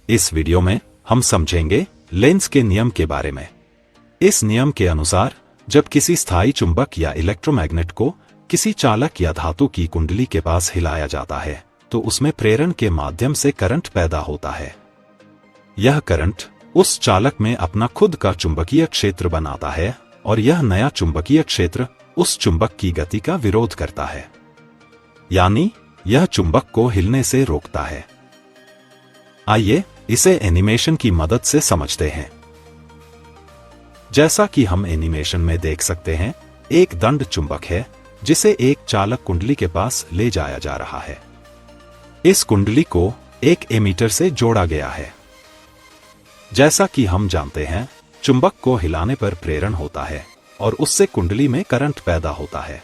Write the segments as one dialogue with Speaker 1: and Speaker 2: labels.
Speaker 1: इस वीडियो में हम समझेंगे लेंज के नियम के बारे में। इस नियम के अनुसार जब किसी स्थायी चुंबक या इलेक्ट्रोमैग्नेट को किसी चालक या धातु की कुंडली के पास हिलाया जाता है तो उसमें प्रेरण के माध्यम से करंट पैदा होता है। यह करंट उस चालक में अपना खुद का चुंबकीय क्षेत्र बनाता है और यह नया चुंबकीय क्षेत्र उस चुंबक की गति का विरोध करता है, यानी यह चुंबक को हिलने से रोकता है। आइए इसे एनिमेशन की मदद से समझते हैं। जैसा कि हम एनिमेशन में देख सकते हैं, एक दंड चुंबक है जिसे एक चालक कुंडली के पास ले जाया जा रहा है। इस कुंडली को एक एमीटर से जोड़ा गया है। जैसा कि हम जानते हैं, चुंबक को हिलाने पर प्रेरण होता है और उससे कुंडली में करंट पैदा होता है।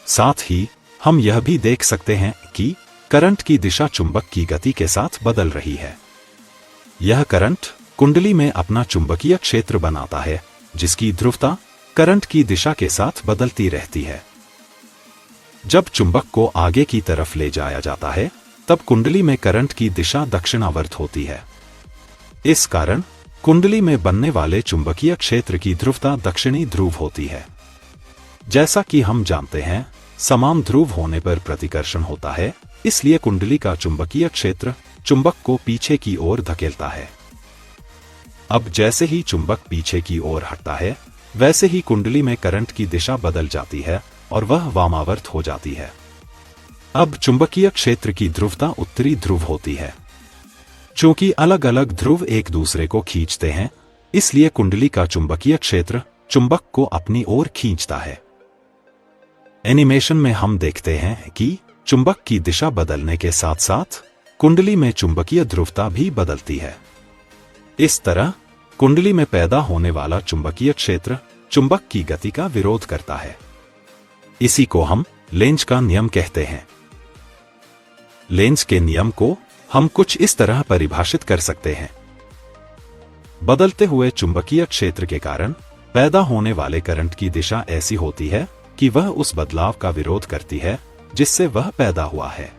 Speaker 1: साथ ही हम यह भी देख सकते हैं कि करंट की दिशा चुंबक की गति के साथ बदल रही है। यह करंट कुंडली में अपना चुंबकीय क्षेत्र बनाता है, जिसकी ध्रुवता करंट की दिशा के साथ बदलती रहती है। जब चुंबक को आगे की तरफ ले जाया जाता है, तब कुंडली में करंट की दिशा दक्षिणावर्त होती है। इस कारण कुंडली में बनने वाले चुंबकीय क्षेत्र की ध्रुवता दक्षिणी ध्रुव होती है। जैसा कि हम जानते हैं, समान ध्रुव होने पर प्रतिकर्षण होता है, इसलिए कुंडली का चुंबकीय क्षेत्र चुंबक को पीछे की ओर धकेलता है। अब जैसे ही चुंबक पीछे की ओर हटता है, वैसे ही कुंडली में करंट की दिशा बदल जाती है और वह वामावर्त हो जाती है। अब चुंबकीय क्षेत्र की ध्रुवता उत्तरी ध्रुव होती है। चूंकि अलग अलग ध्रुव एक दूसरे को खींचते हैं, इसलिए कुंडली का चुंबकीय क्षेत्र चुंबक को अपनी ओर खींचता है। एनिमेशन में हम देखते हैं कि चुंबक की दिशा बदलने के साथ साथ कुंडली में चुंबकीय ध्रुवता भी बदलती है। इस तरह कुंडली में पैदा होने वाला चुंबकीय क्षेत्र चुंबक की गति का विरोध करता है। इसी को हम लेंज का नियम कहते हैं। लेंज के नियम को हम कुछ इस तरह परिभाषित कर सकते हैं। बदलते हुए चुंबकीय क्षेत्र के कारण पैदा होने वाले करंट की दिशा ऐसी होती है कि वह उस बदलाव का विरोध करती है जिससे वह पैदा हुआ है।